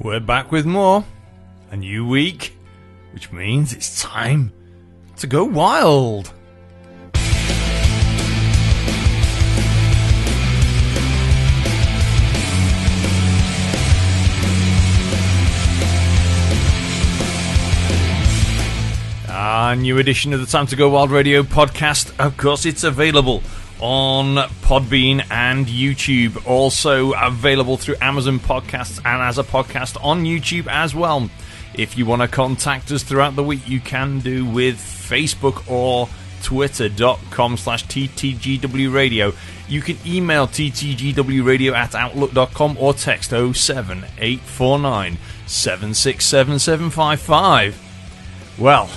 We're back with more. A new week, which means it's time to go wild. A new edition of the Time to Go Wild Radio podcast. Of course, it's available on Podbean and YouTube. Also available through Amazon Podcasts and as a podcast on YouTube as well. If you want to contact us throughout the week, you can do with Facebook or twitter.com/TTGW Radio. You can email ttgwradio@outlook.com or text 07849 767 755. Well,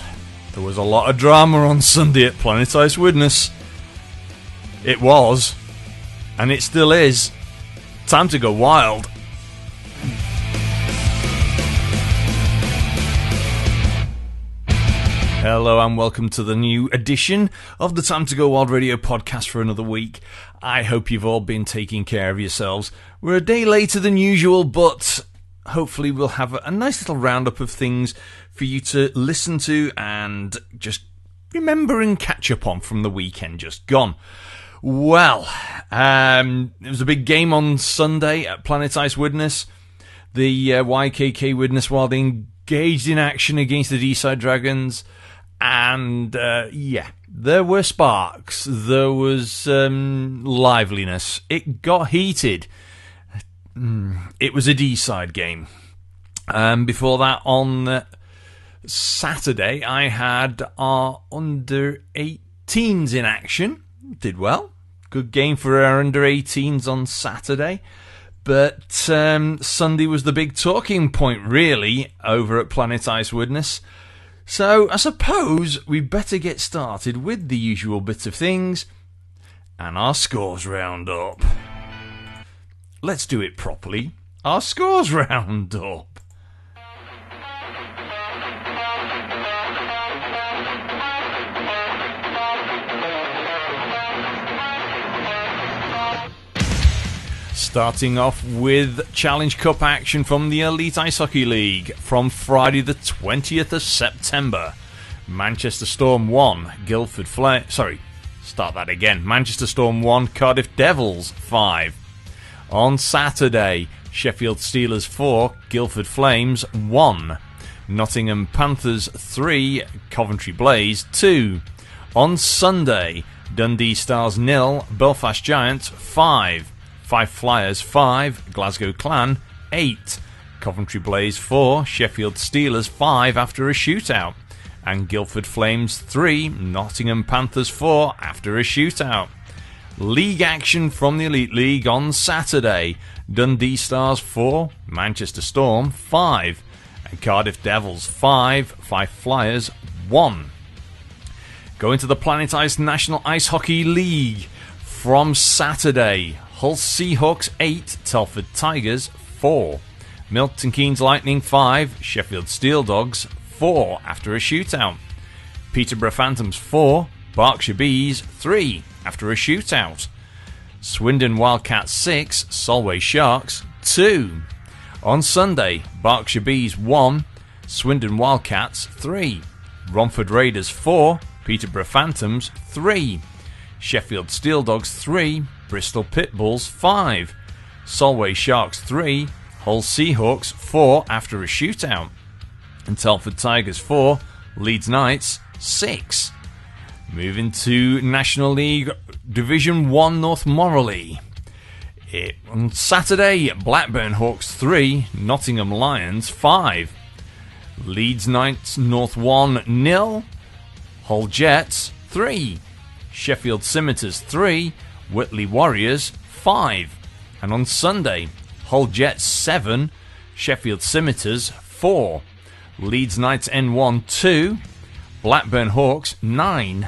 there was a lot of drama on Sunday at Planet Ice Widnes. It was, and it still is. Time to go wild. Hello and welcome to the new edition of the Time to Go Wild Radio podcast for another week. I hope you've all been taking care of yourselves. We're a day later than usual, but hopefully we'll have a nice little roundup of things for you to listen to and just remember and catch up on from the weekend just gone. Well, it was a big game on Sunday at Planet Ice Widnes. The YKK Widnes Wild engaged in action against the D-Side Dragons. And, there were sparks. There was liveliness. It got heated. It was a D-Side game. Before that, on Saturday, I had our under-18s in action. Did well. Good game for our under-18s on Saturday. But Sunday was the big talking point, really, over at Planet Ice Widnes. So I suppose we better get started with the usual bit of things and our scores roundup. Let's do it properly. Our scores roundup. Starting off with Challenge Cup action from the Elite Ice Hockey League from Friday the 20th of September. Manchester Storm 1, Manchester Storm 1, Cardiff Devils 5. On Saturday, Sheffield Steelers 4, Guildford Flames 1. Nottingham Panthers 3, Coventry Blaze 2. On Sunday, Dundee Stars 0, Belfast Giants 5. Fife Flyers 5, Glasgow Clan 8, Coventry Blaze 4, Sheffield Steelers 5 after a shootout, and Guildford Flames 3, Nottingham Panthers 4 after a shootout. League action from the Elite League on Saturday, Dundee Stars 4, Manchester Storm 5, and Cardiff Devils 5, Fife Flyers 1. Going to the Planet Ice National Ice Hockey League from Saturday, Hull Seahawks 8, Telford Tigers 4, Milton Keynes Lightning 5, Sheffield Steel Dogs 4 after a shootout, Peterborough Phantoms 4, Berkshire Bees 3 after a shootout, Swindon Wildcats 6, Solway Sharks 2. On Sunday, Berkshire Bees 1, Swindon Wildcats 3, Romford Raiders 4, Peterborough Phantoms 3, Sheffield Steel Dogs 3, Bristol Pitbulls 5, Solway Sharks 3, Hull Seahawks 4 after a shootout, and Telford Tigers 4, Leeds Knights 6. Moving to National League Division 1 North Morley. On Saturday, Blackburn Hawks 3, Nottingham Lions 5, Leeds Knights North 1 0, Hull Jets 3, Sheffield Scimitars 3, Whitley Warriors 5. And on Sunday, Hull Jets 7, Sheffield Scimitars 4, Leeds Knights N1 2, Blackburn Hawks 9,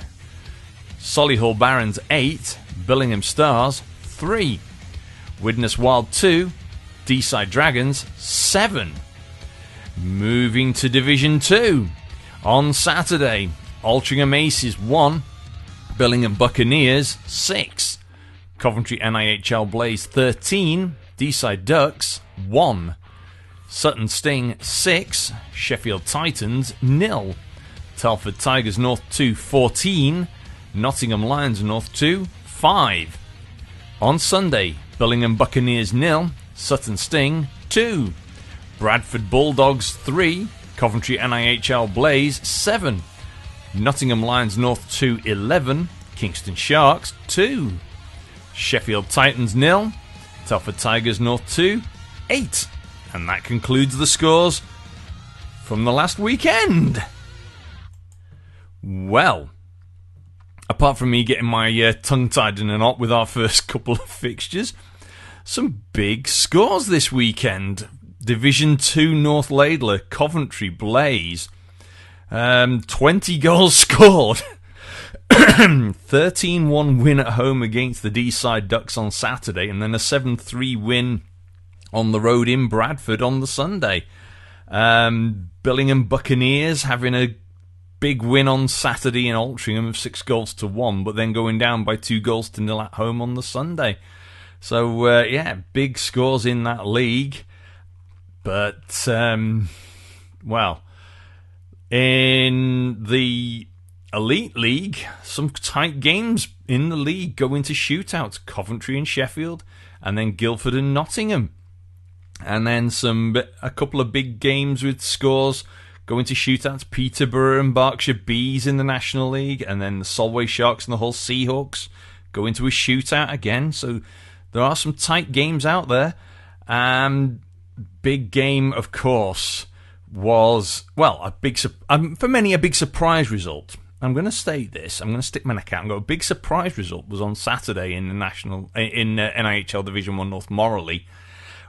Solihull Barons 8, Billingham Stars 3, Widnes Wild 2, D-Side Dragons 7. Moving to Division 2. On Saturday, Altrincham Aces 1, Billingham Buccaneers 6, Coventry NIHL Blaze 13, D-Side Ducks 1, Sutton Sting 6, Sheffield Titans 0, Telford Tigers North 2 14, Nottingham Lions North 2 5. On Sunday, Billingham Buccaneers 0, Sutton Sting 2, Bradford Bulldogs 3, Coventry NIHL Blaze 7, Nottingham Lions North 2 11, Kingston Sharks 2, Sheffield Titans 0, Telford Tigers North 2 8. And that concludes the scores from the last weekend. Well, apart from me getting my tongue tied in a knot with our first couple of fixtures, some big scores this weekend. Division 2 North Laidler, Coventry Blaze. 20 goals scored. 13-1 win at home against the D-side Ducks on Saturday, and then a 7-3 win on the road in Bradford on the Sunday. Billingham Buccaneers having a big win on Saturday in Altrincham of 6-1, but then going down by 2-0 at home on the Sunday. So, big scores in that league. But, well, in the Elite League, some tight games in the league go into shootouts. Coventry and Sheffield, and then Guildford and Nottingham. And then a couple of big games with scores going to shootouts. Peterborough and Berkshire Bees in the National League, and then the Solway Sharks and the Hull Seahawks go into a shootout again. So there are some tight games out there. Big game, of course, was, well, for many a big surprise result. I'm going to state this. I'm going to stick my neck out and go. A big surprise result was on Saturday in the NIHL Division 1 North Morley.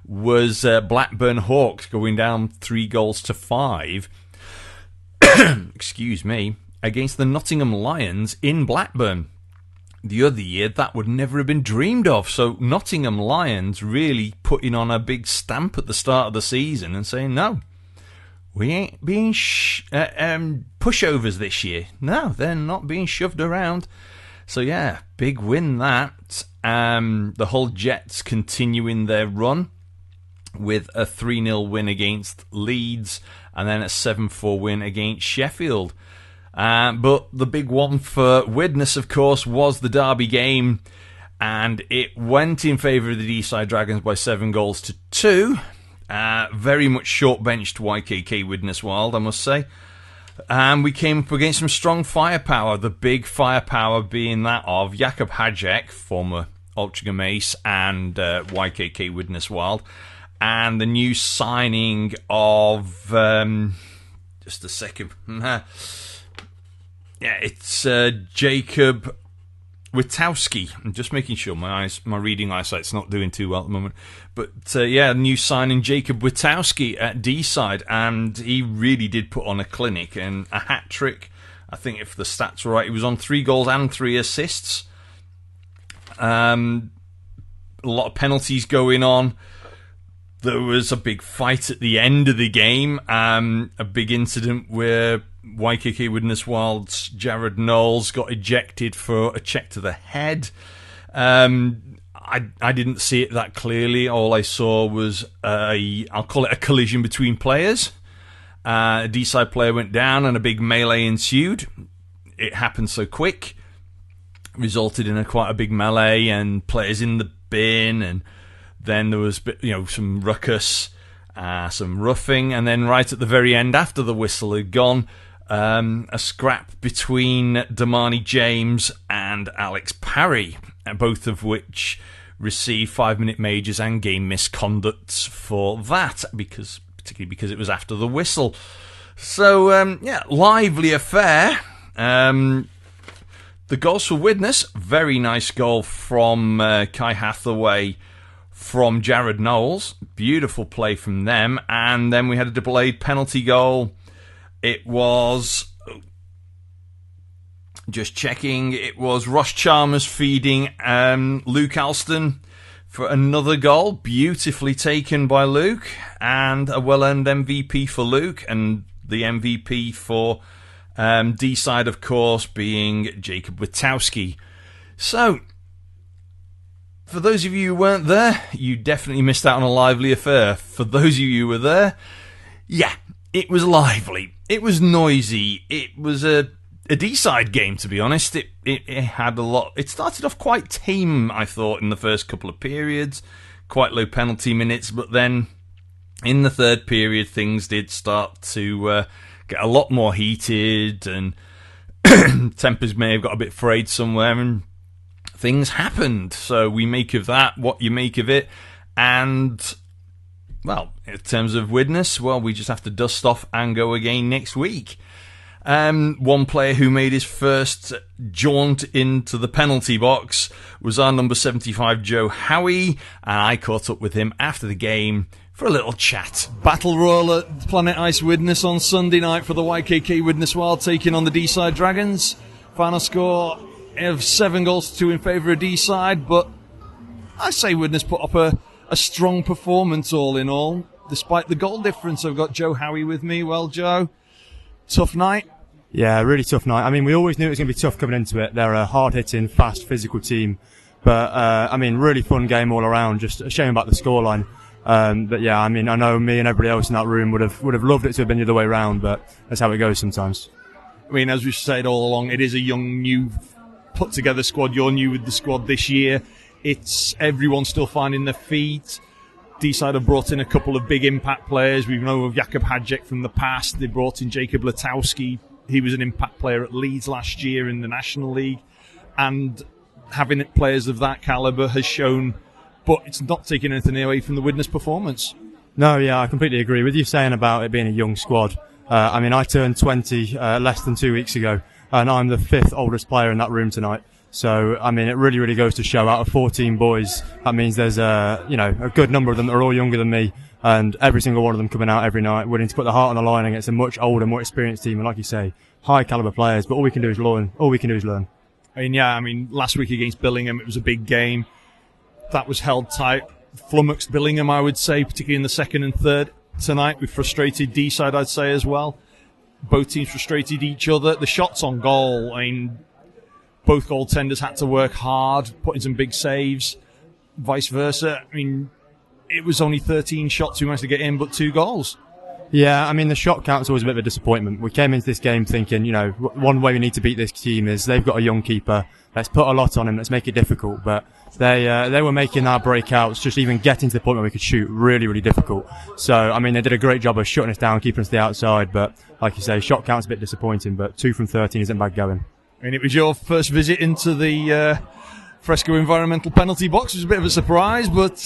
Was Blackburn Hawks going down 3-5 excuse me, against the Nottingham Lions in Blackburn. The other year, that would never have been dreamed of. So Nottingham Lions really putting on a big stamp at the start of the season and saying, no, we ain't being pushovers this year. No, they're not being shoved around. So yeah, big win that. The Hull Jets continuing their run with a 3-0 win against Leeds, and then a 7-4 win against Sheffield. But the big one for Widnes, of course, was the derby game, and it went in favour of the D-side Dragons by 7-2. Very much short-benched YKK Widnes Wild, I must say. And we came up against some strong firepower, the big firepower being that of Jakub Hajek, former Altrincham Ace, and YKK Widnes Wild. And the new signing of, just a second, it's Jacob Witowski. I'm just making sure my reading eyesight's not doing too well at the moment. But new signing Jacob Witowski at D-side, and he really did put on a clinic and a hat trick. I think if the stats were right, he was on 3 goals and 3 assists. A lot of penalties going on. There was a big fight at the end of the game, a big incident where YKK Widnes Wild's Jared Knowles got ejected for a check to the head. I didn't see it that clearly. All I saw was I'll call it a collision between players. A D-side player went down and a big melee ensued. It happened so quick, resulted in quite a big melee and players in the bin, and then there was some ruckus, some roughing, and then right at the very end, after the whistle had gone, a scrap between Damani James and Alex Parry, both of which received 5-minute majors and game misconducts for that, particularly because it was after the whistle. So, lively affair. The goals for Widnes, very nice goal from Kai Hathaway from Jared Knowles. Beautiful play from them. And then we had a delayed penalty goal. It was, just checking, it was Ross Chalmers feeding Luke Alston for another goal. Beautifully taken by Luke. And a well-earned MVP for Luke. And the MVP for D-side, of course, being Jacob Witowski. So, For those of you who weren't there, you definitely missed out on a lively affair. For those of you who were there, yeah, it was lively. It was noisy. It was a D-side game, to be honest. It had a lot. It started off quite tame, I thought, in the first couple of periods. Quite low penalty minutes, but then in the third period, things did start to get a lot more heated, and tempers may have got a bit frayed somewhere, and things happened. So we make of that what you make of it. And, well, in terms of Widnes, well, we just have to dust off and go again next week. One player who made his first jaunt into the penalty box was our number 75, Joe Howie, and I caught up with him after the game for a little chat. Battle royal at Planet Ice Widnes on Sunday night for the YKK Widnes Wild taking on the D-side Dragons. Final score of 7-2 in favour of D-side, but I say Widnes put up a strong performance all in all, despite the goal difference. I've got Joe Howie with me. Well, Joe, tough night? Yeah, really tough night. I mean, we always knew it was going to be tough coming into it. They're a hard-hitting, fast, physical team. But, I mean, really fun game all around. Just a shame about the scoreline. But, yeah, I mean, I know me and everybody else in that room would have loved it to have been the other way around, but that's how it goes sometimes. I mean, as we've said all along, it is a young, new, put-together squad. You're new with the squad this year. It's everyone still finding their feet. D-side have brought in a couple of big impact players. We know of Jakub Hadzik from the past. They brought in Jacob Latowski. He was an impact player at Leeds last year in the National League. And having players of that calibre has shown, but it's not taking anything away from the Widnes performance. No, yeah, I completely agree with you saying about it being a young squad. I mean, I turned 20 less than 2 weeks ago, and I'm the 5th oldest player in that room tonight. So, I mean, it really, really goes to show out of 14 boys, that means there's a good number of them that are all younger than me, and every single one of them coming out every night, willing to put their heart on the line against a much older, more experienced team. And like you say, high caliber players, but all we can do is learn. I mean, last week against Billingham, it was a big game. That was held tight. Flummoxed Billingham, I would say, particularly in the second and third. Tonight, we frustrated D-side, I'd say, as well. Both teams frustrated each other. The shots on goal, I mean, both goaltenders had to work hard, putting some big saves, vice versa. I mean, it was only 13 shots we managed to get in, but 2 goals. Yeah, I mean, the shot count's always a bit of a disappointment. We came into this game thinking, one way we need to beat this team is they've got a young keeper. Let's put a lot on him. Let's make it difficult. But they were making our breakouts, just even getting to the point where we could shoot, really, really difficult. So, I mean, they did a great job of shutting us down, keeping us to the outside. But, like you say, shot count's a bit disappointing, but 2 from 13 isn't bad going. And it was your first visit into the Fresco environmental penalty box. It was a bit of a surprise, but,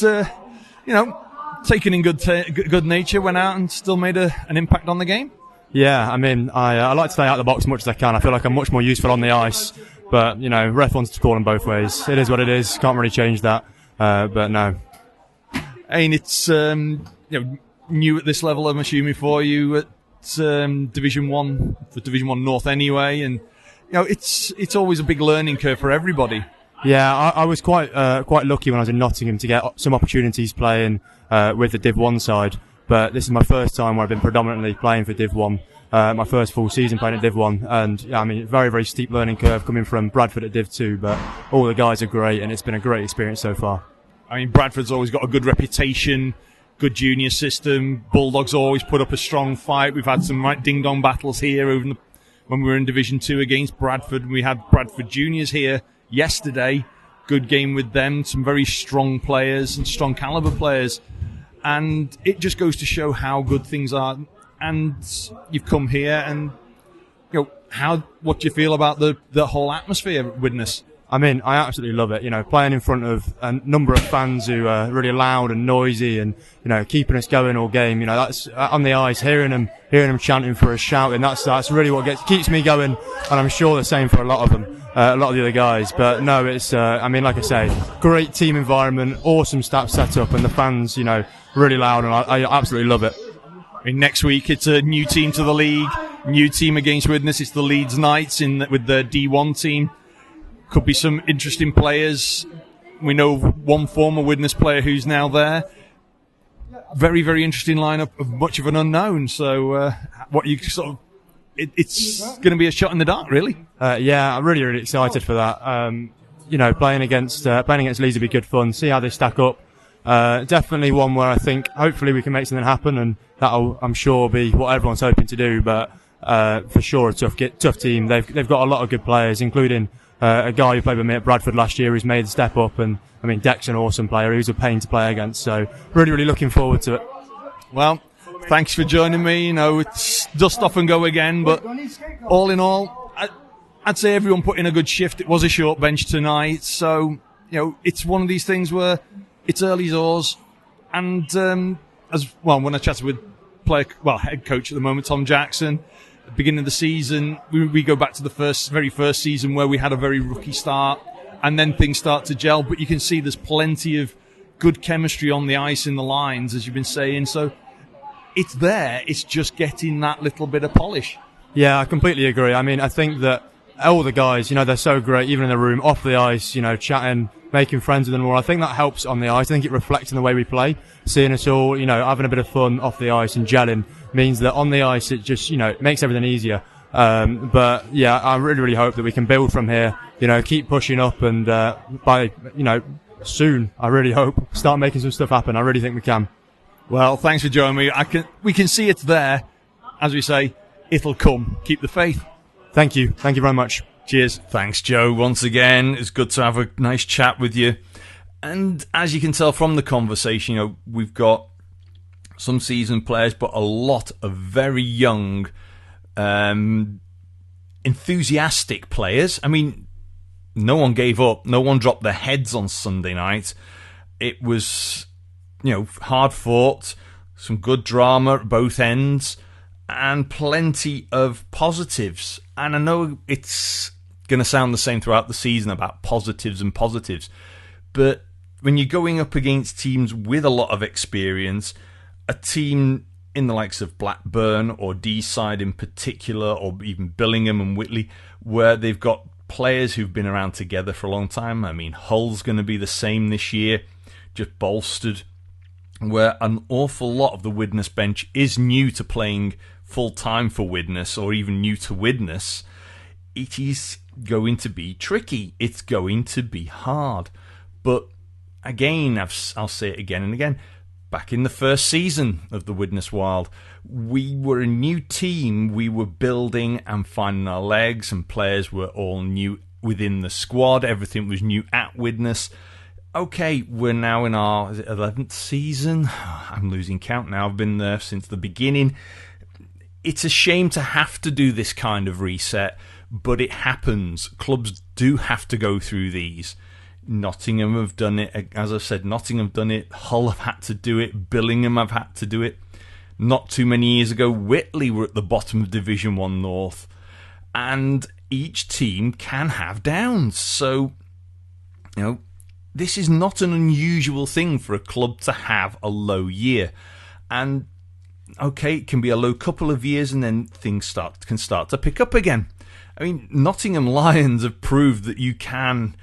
taken in good nature, went out and still made an impact on the game. Yeah, I mean, I like to stay out of the box as much as I can. I feel like I'm much more useful on the ice. But, ref wants to call them both ways. It is what it is. Can't really change that. But no. And it's, new at this level, I'm assuming, for you at Division 1, for Division 1 North anyway. And, it's always a big learning curve for everybody. Yeah, I was quite lucky when I was in Nottingham to get some opportunities playing with the Div 1 side. But this is my first time where I've been predominantly playing for Div 1. My first full season playing at Div 1. And, yeah, I mean, very, very steep learning curve coming from Bradford at Div 2. But all the guys are great, and it's been a great experience so far. I mean, Bradford's always got a good reputation, good junior system. Bulldogs always put up a strong fight. We've had some right ding-dong battles here when we were in Division 2 against Bradford. We had Bradford Juniors here yesterday. Good game with them. Some very strong players and strong caliber players. And it just goes to show how good things are. And you've come here and, what do you feel about the whole atmosphere at Widnes? I mean, I absolutely love it. Playing in front of a number of fans who are really loud and noisy and, keeping us going all game. That's on the ice, hearing them chanting for us, shouting. That's really what keeps me going. And I'm sure the same for a lot of them, a lot of the other guys. But no, it's, like I say, great team environment, awesome staff setup, and the fans, really loud, and I absolutely love it. I mean, next week it's a new team to the league, new team against Widnes. It's the Leeds Knights with the D1 team. Could be some interesting players. We know one former Widnes player who's now there. Very, very interesting lineup of much of an unknown. So, it's going to be a shot in the dark, really. Yeah, I'm really, really excited for that. playing against Leeds would be good fun. See how they stack up. Definitely one where I think hopefully we can make something happen, and that'll, I'm sure, be what everyone's hoping to do. But for sure, a tough team. They've got a lot of good players, including a guy who played with me at Bradford last year who's made the step up, and I mean Deck's an awesome player. He was a pain to play against, so really looking forward to it. Well, thanks for joining me. It's dust off and go again, but all in all, I'd say everyone put in a good shift. It was a short bench tonight, so it's one of these things where it's early doors, and as well, when I chatted with head coach at the moment, Tom Jackson, at the beginning of the season, we go back to the very first season where we had a very rookie start, and then things start to gel. But you can see there's plenty of good chemistry on the ice in the lines, as you've been saying. So it's there. It's just getting that little bit of polish. Yeah, I completely agree. I mean, I think that all the guys, they're so great, even in the room, off the ice, chatting, making friends with them all. I think that helps on the ice. I think it reflects in the way we play. Seeing us all, having a bit of fun off the ice and gelling means that on the ice it just, it makes everything easier. But yeah, I really hope that we can build from here, keep pushing up, and by, soon, I really hope, start making some stuff happen. I really think we can. Well, thanks for joining me. We can see it's there. As we say, it'll come. Keep the faith. Thank you. Thank you very much. Cheers. Thanks, Joe. Once again, it's good to have a nice chat with you. And as you can tell from the conversation, we've got some seasoned players, but a lot of very young, enthusiastic players. I mean, no one gave up. No one dropped their heads on Sunday night. It was, hard fought, some good drama at both ends, and plenty of positives. And I know it's going to sound the same throughout the season about positives, but when you're going up against teams with a lot of experience, a team in the likes of Blackburn or Deeside in particular, or even Billingham and Whitley, where they've got players who've been around together for a long time. I mean, Hull's going to be the same this year, just bolstered, where an awful lot of the Widnes bench is new to playing full-time for Widnes, or even new to Widnes. It is going to be tricky. It's going to be hard. But again, I'll say it again and again, back in the first season of the Widnes Wild, we were a new team. We were building and finding our legs, and players were all new within the squad. Everything was new at Widnes. Okay, we're now in our 11th season. I'm losing count now. I've been there since the beginning. It's a shame to have to do this kind of reset, but it happens. Clubs do have to go through these. Nottingham have done it. As I've said, Nottingham have done it. Hull have had to do it. Billingham have had to do it. Not too many years ago, Whitley were at the bottom of Division 1 North. And each team can have downs. So, this is not an unusual thing for a club to have a low year. And okay, it can be a low couple of years, and then things can start to pick up again. I mean, Nottingham Lions have proved that you can.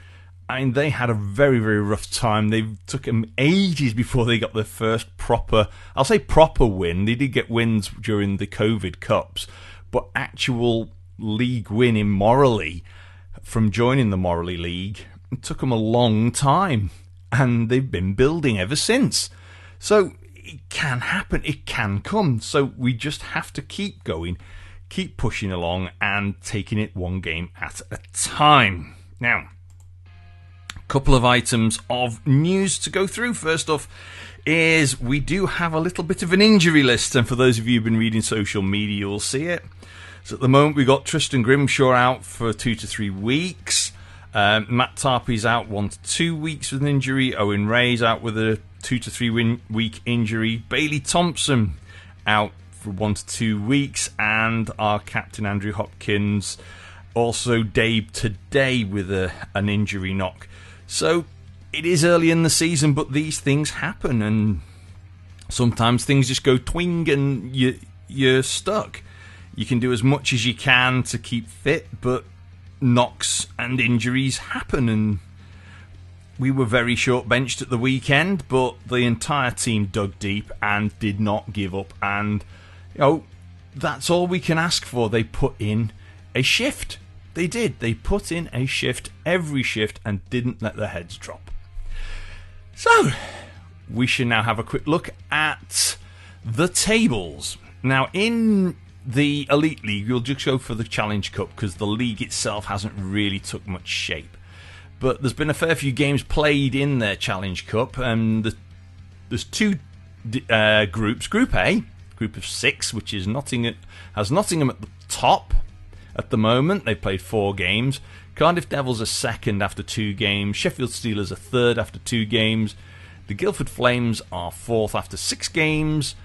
I mean, they had a very, very rough time. They took them ages before they got their first proper win. They did get wins during the COVID Cups, but actual league win in Morley from joining the Morley League, it took them a long time, and they've been building ever since. So it can happen, it can come. So we just have to keep going, keep pushing along, and taking it one game at a time. Now, a couple of items of news to go through. First off is we do have a little bit of an injury list, and for those of you who've been reading social media, you'll see it. So at the moment, we've got Tristan Grimshaw out for 2 to 3 weeks. Matt Tarpey's out 1 to 2 weeks with an injury. Owen Ray's out with a 2 to 3 week injury. Bailey Thompson out for 1 to 2 weeks. And our captain, Andrew Hopkins, also debuted today with an injury knock. So it is early in the season, but these things happen. And sometimes things just go twing and you're stuck. You can do as much as you can to keep fit, but knocks and injuries happen, and we were very short benched at the weekend, but the entire team dug deep and did not give up, and that's all we can ask for. They put in a shift. they did. They put in a shift, every shift, and didn't let their heads drop. So, we should now have a quick look at the tables. Now, in the Elite League, you'll just go for the Challenge Cup because the league itself hasn't really took much shape. But there's been a fair few games played in their Challenge Cup, and there's two groups. Group A, group of 6, which is has Nottingham at the top at the moment. They played 4 games. Cardiff Devils are second after 2 games. Sheffield Steelers are third after 2 games. The Guildford Flames are fourth after 6 games.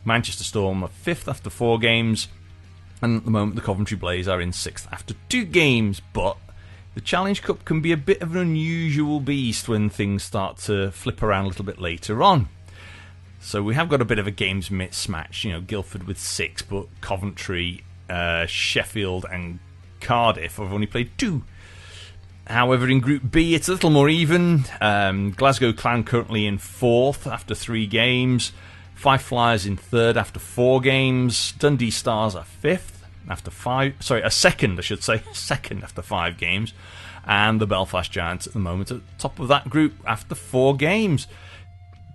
Manchester Storm are 5th after 4 games. And at the moment, the Coventry Blaze are in 6th after 2 games. But the Challenge Cup can be a bit of an unusual beast when things start to flip around a little bit later on. So we have got a bit of a games mismatch. You know, Guildford with 6, but Coventry, Sheffield and Cardiff have only played 2. However, in Group B, it's a little more even. Glasgow Clan currently in 4th after 3 games. Fife Flyers in 3rd after 4 games. Dundee Stars are 5th after 5. Sorry, second after 5 games. And the Belfast Giants at the moment at the top of that group after 4 games.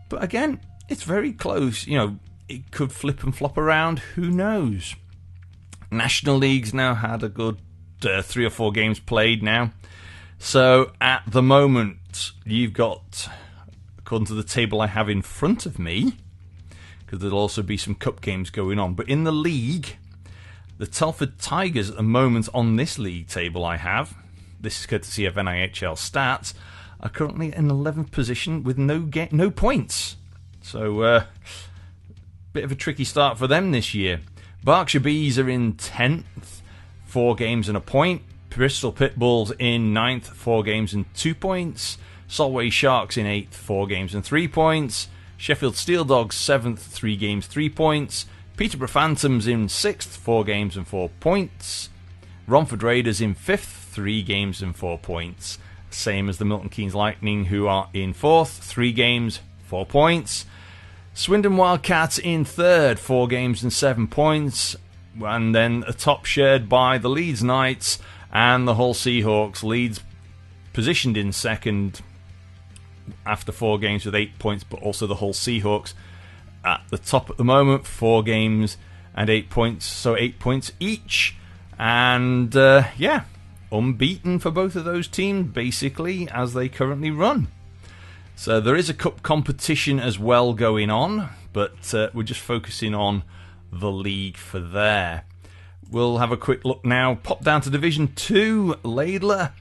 But again, it's very close. You know, it could flip and flop around. Who knows? National League's now had a good 3 or 4 games played now. So at the moment, you've got, according to the table I have in front of me, because there'll also be some cup games going on. But in the league, the Telford Tigers at the moment on this league table I have, this is courtesy of NIHL Stats, are currently in 11th position with no points. So, bit of a tricky start for them this year. Berkshire Bees are in 10th, 4 games and a point. Bristol Pitbulls in 9th, 4 games and 2 points. Solway Sharks in 8th, 4 games and 3 points. Sheffield Steel Dogs 7th, 3 games, 3 points. Peterborough Phantoms in 6th, 4 games and 4 points. Romford Raiders in 5th, 3 games and 4 points. Same as the Milton Keynes Lightning, who are in 4th, 3 games, 4 points. Swindon Wildcats in 3rd, 4 games and 7 points. And then a top shared by the Leeds Knights and the Hull Seahawks. Leeds positioned in 2nd after 4 games with 8 points, but also the Hull Seahawks at the top at the moment, 4 games and 8 points, so 8 points each. And unbeaten for both of those teams, basically, as they currently run. So there is a cup competition as well going on, but we're just focusing on the league for there. We'll have a quick look now. Pop down to Division 2, Laidler.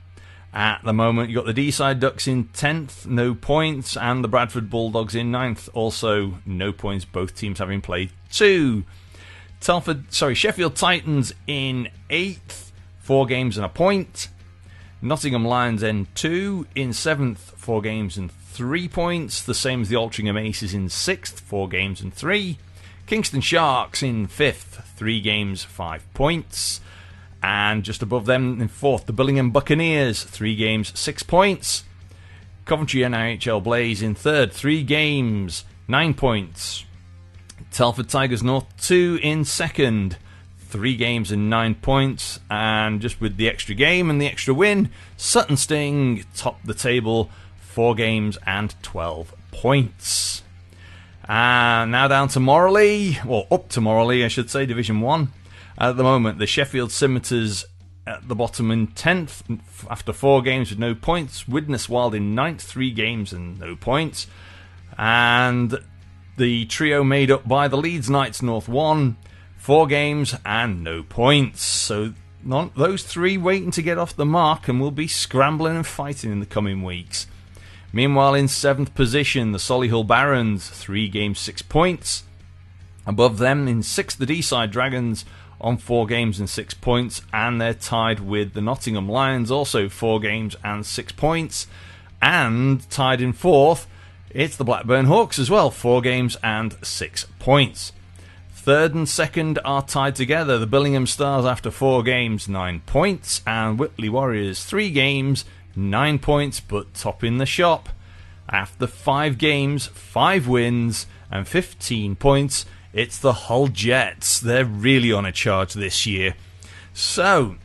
At the moment, you've got the D-side Ducks in 10th, no points, and the Bradford Bulldogs in 9th, also no points, both teams having played 2. Sheffield Titans in 8th, 4 games and a point. Nottingham Lions N2 in 7th, 4 games and 3 points, the same as the Altrincham Aces in 6th, 4 games and 3. Kingston Sharks in 5th, 3 games, 5 points. And just above them in 4th, the Billingham Buccaneers, 3 games, 6 points. Coventry NIHL Blaze in 3rd, 3 games, 9 points. Telford Tigers North 2 in 2nd, 3 games and 9 points. And just with the extra game and the extra win, Sutton Sting top the table, 4 games and 12 points. And now down to Morley, well, up to Morley, I should say, Division 1. At the moment, the Sheffield Scimitars at the bottom in 10th after 4 games with no points. Widnes Wild in 9th, 3 games and no points. And the trio made up by the Leeds Knights North 1, 4 games and no points. So those 3 waiting to get off the mark and will be scrambling and fighting in the coming weeks. Meanwhile, in 7th position, the Solihull Barons, 3 games, 6 points. Above them, in 6th, the D-side Dragons on 4 games and 6 points, and they're tied with the Nottingham Lions, also 4 games and 6 points. And tied in 4th, it's the Blackburn Hawks as well, 4 games and 6 points. 3rd and 2nd are tied together, the Billingham Stars after 4 games, 9 points, and Whitley Warriors, 3 games, 9 points, but top in the shop. After 5 games, 5 wins, and 15 points, it's the Hull Jets. They're really on a charge this year. So,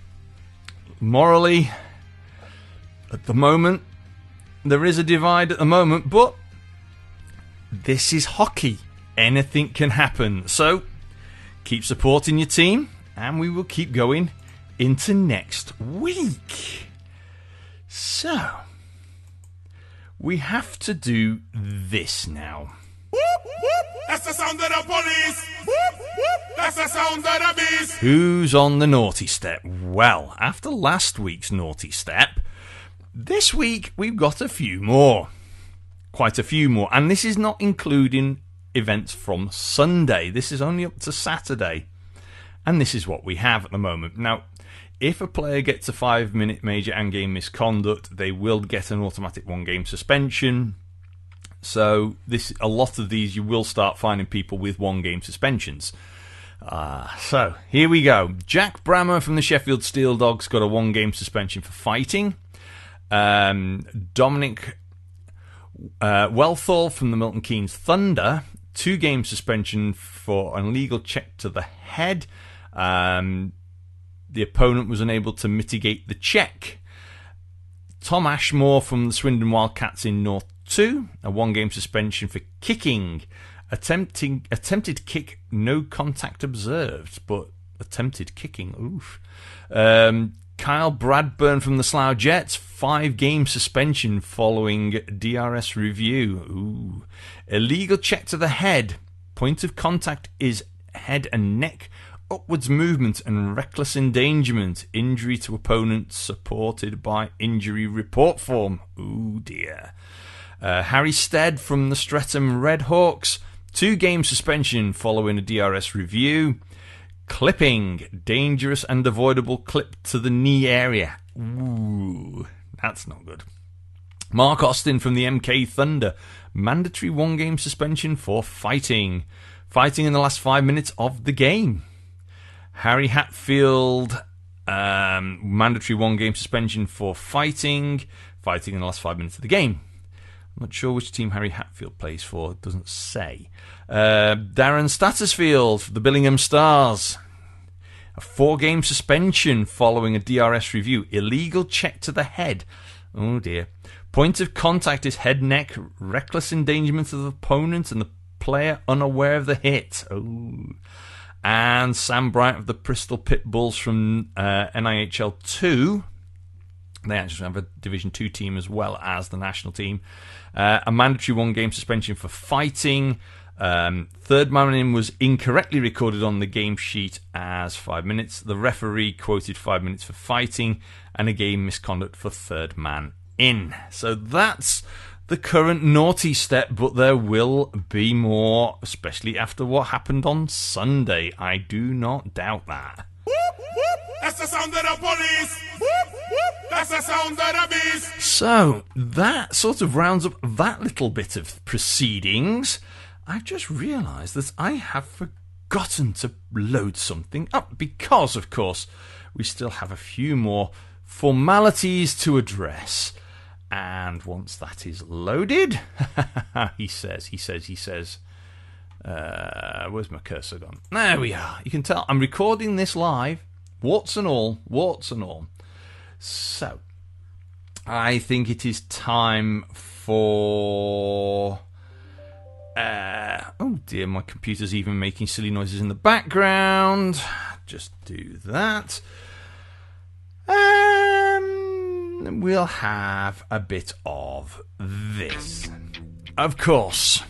morally, at the moment, there is a divide at the moment, but this is hockey. Anything can happen. So, keep supporting your team, and we will keep going into next week. So, we have to do this now. That's the sound of the police. That's the sound of the beast. Who's on the naughty step? Well, after last week's naughty step, this week we've got a few more. Quite a few more. And this is not including events from Sunday. This is only up to Saturday. And this is what we have at the moment. Now, if a player gets a 5-minute major and game misconduct, they will get an automatic 1-game suspension. So a lot of these you will start finding people with 1-game suspensions. So here we go. Jack Brammer from the Sheffield Steel Dogs got a 1-game suspension for fighting. Dominic Wellthall from the Milton Keynes Thunder, 2-game suspension for an illegal check to the head. The opponent was unable to mitigate the check. Tom Ashmore from the Swindon Wildcats in North 2, a 1-game suspension for kicking. Attempted kick, no contact observed, but attempted kicking, oof. Kyle Bradburn from the Slough Jets, 5-game suspension following DRS review. Ooh. Illegal check to the head. Point of contact is head and neck. Upwards movement and reckless endangerment. Injury to opponent supported by injury report form. Ooh dear. Harry Stead from the Streatham Redhawks, 2-game suspension following a DRS review. Clipping, dangerous and avoidable clip to the knee area. Ooh, that's not good. Mark Austin from the MK Thunder, mandatory 1-game suspension for fighting. Fighting in the last 5 minutes of the game. Harry Hatfield, mandatory 1-game suspension for fighting. Fighting in the last 5 minutes of the game. I'm not sure which team Harry Hatfield plays for. It doesn't say. Darren Stattersfield, the Billingham Stars. A 4-game suspension following a DRS review. Illegal check to the head. Oh dear. Point of contact is head neck. Reckless endangerment of the opponent and the player unaware of the hit. Oh. And Sam Bryant of the Bristol Pit Bulls from NIHL 2. They actually have a Division 2 team as well as the national team. A mandatory 1-game suspension for fighting. Third man in was incorrectly recorded on the game sheet as 5 minutes. The referee quoted 5 minutes for fighting and a game misconduct for third man in. So that's the current naughty step, but there will be more, especially after what happened on Sunday. I do not doubt that. That's the sound of the police. That's the sound of the beast. So, that sort of rounds up that little bit of proceedings. I've just realised that I have forgotten to load something up because, of course, we still have a few more formalities to address. And once that is loaded, he says, where's my cursor gone? There we are. You can tell I'm recording this live, warts and all. So, I think it is time for... oh dear, my computer's even making silly noises in the background. Just do that. We'll have a bit of this. Of course,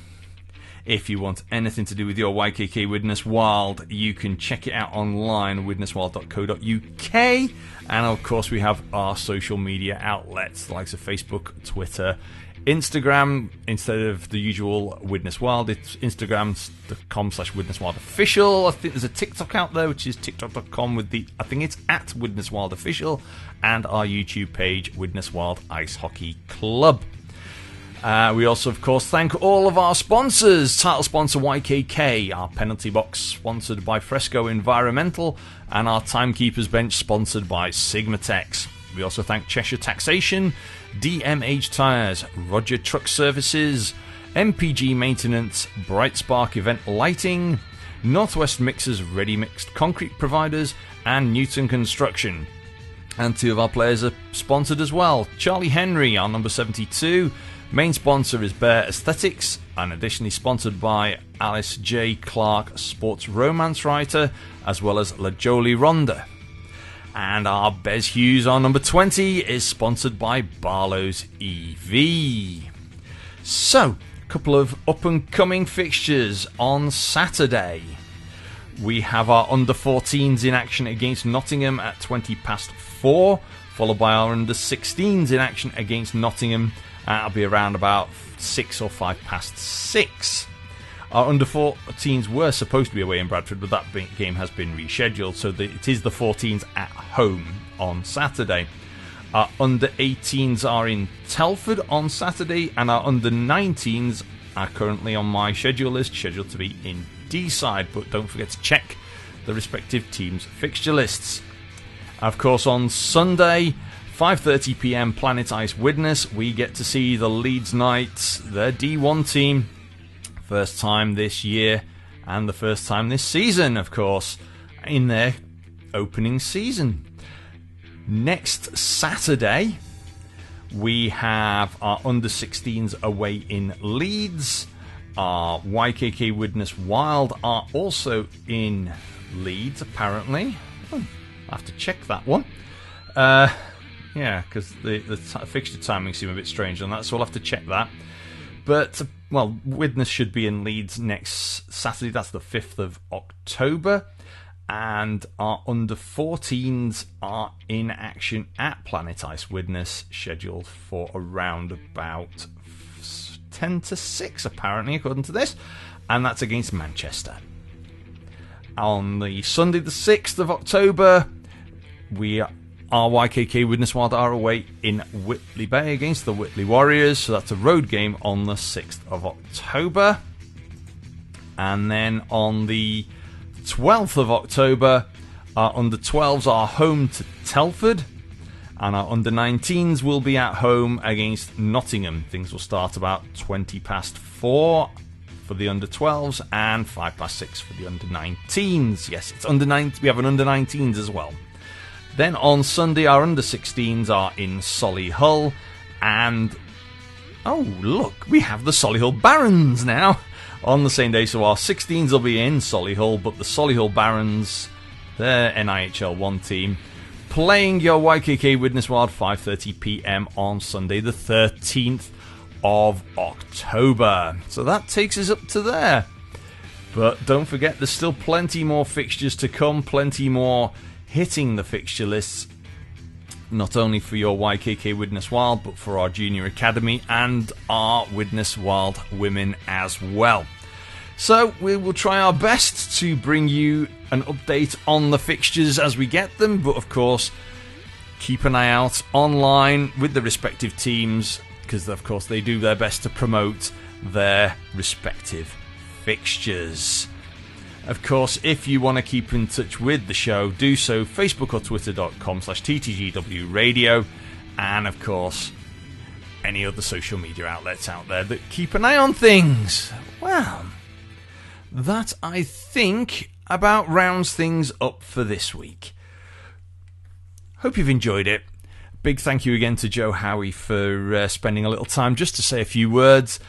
if you want anything to do with your YKK Widnes Wild, you can check it out online, widneswild.co.uk. And of course, we have our social media outlets, the likes of Facebook, Twitter, Instagram. Instead of the usual Widnes Wild, it's instagram.com/WidnesWildOfficial. I think there's a TikTok out there, which is tiktok.com with I think it's at Widnes Wild Official, and our YouTube page, Widnes Wild Ice Hockey Club. We also, of course, thank all of our sponsors. Title sponsor YKK, our penalty box sponsored by Fresco Environmental, and our timekeepers bench sponsored by Sigmatex. We also thank Cheshire Taxation, DMH Tyres, Roger Truck Services, MPG Maintenance, Bright Spark Event Lighting, Northwest Mixers Ready Mixed Concrete Providers, and Newton Construction. And 2 of our players are sponsored as well. Charlie Henry, our number 72. Main sponsor is Bear Aesthetics, and additionally sponsored by Alice J. Clark, sports romance writer, as well as La Jolie Ronda. And our Bez Hughes, our number 20, is sponsored by Barlow's EV. So, a couple of up-and-coming fixtures on Saturday. We have our under-14s in action against Nottingham at 4:20, followed by our under-16s in action against Nottingham. That'll be around about 6 or 6:05. Our under-14s were supposed to be away in Bradford, but that game has been rescheduled, so it is the 14s at home on Saturday. Our under-18s are in Telford on Saturday, and our under-19s are currently on my schedule list, scheduled to be in D-side, but don't forget to check the respective teams' fixture lists. Of course, on Sunday, 5:30 p.m, Planet Ice Widnes, we get to see the Leeds Knights, their D1 team. First time this year, and the first time this season, of course, in their opening season. Next Saturday, we have our under-16s away in Leeds. Our YKK Widnes Wild are also in Leeds, apparently. I have to check that one. Yeah, because the fixture timing seem a bit strange on that, so I'll have to check that. But, well, Widnes should be in Leeds next Saturday. That's the 5th of October. And our under-14s are in action at Planet Ice Widnes, scheduled for around about 5:50, apparently, according to this. And that's against Manchester. On the Sunday, the 6th of October, our YKK Widnes Wild are away in Whitley Bay against the Whitley Warriors. So that's a road game on the 6th of October. And then on the 12th of October, our under-12s are home to Telford. And our under-19s will be at home against Nottingham. Things will start about 4:20 for the under-12s and 6:05 for the under-19s. Yes, it's we have an under-19s as well. Then on Sunday, our under-16s are in Solihull. And, oh, look, we have the Solihull Barons now on the same day. So our 16s will be in Solihull, but the Solihull Barons, their NIHL 1 team, playing your YKK Widnes Wild 5:30 p.m. on Sunday, the 13th of October. So that takes us up to there. But don't forget, there's still plenty more fixtures to come, plenty more hitting the fixture lists, not only for your YKK Widnes Wild, but for our Junior Academy and our Widnes Wild women as well. So we will try our best to bring you an update on the fixtures as we get them, but of course, keep an eye out online with the respective teams, because of course they do their best to promote their respective fixtures. Of course, if you want to keep in touch with the show, do so Facebook or Twitter.com/TTGW Radio, and of course, any other social media outlets out there that keep an eye on things. Well, that, I think, about rounds things up for this week. Hope you've enjoyed it. Big thank you again to Joe Howie for spending a little time just to say a few words,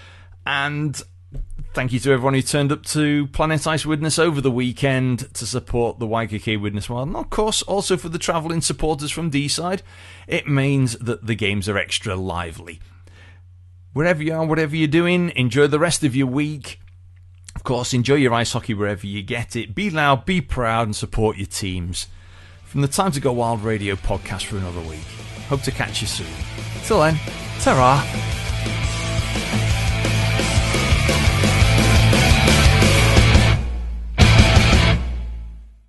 and thank you to everyone who turned up to Planet Ice Widnes over the weekend to support the YKK Widnes Wild. And of course, also for the travelling supporters from D-side, it means that the games are extra lively. Wherever you are, whatever you're doing, enjoy the rest of your week. Of course, enjoy your ice hockey wherever you get it. Be loud, be proud, and support your teams. From the Time to Go Wild Radio podcast for another week. Hope to catch you soon. Till then, ta-ra.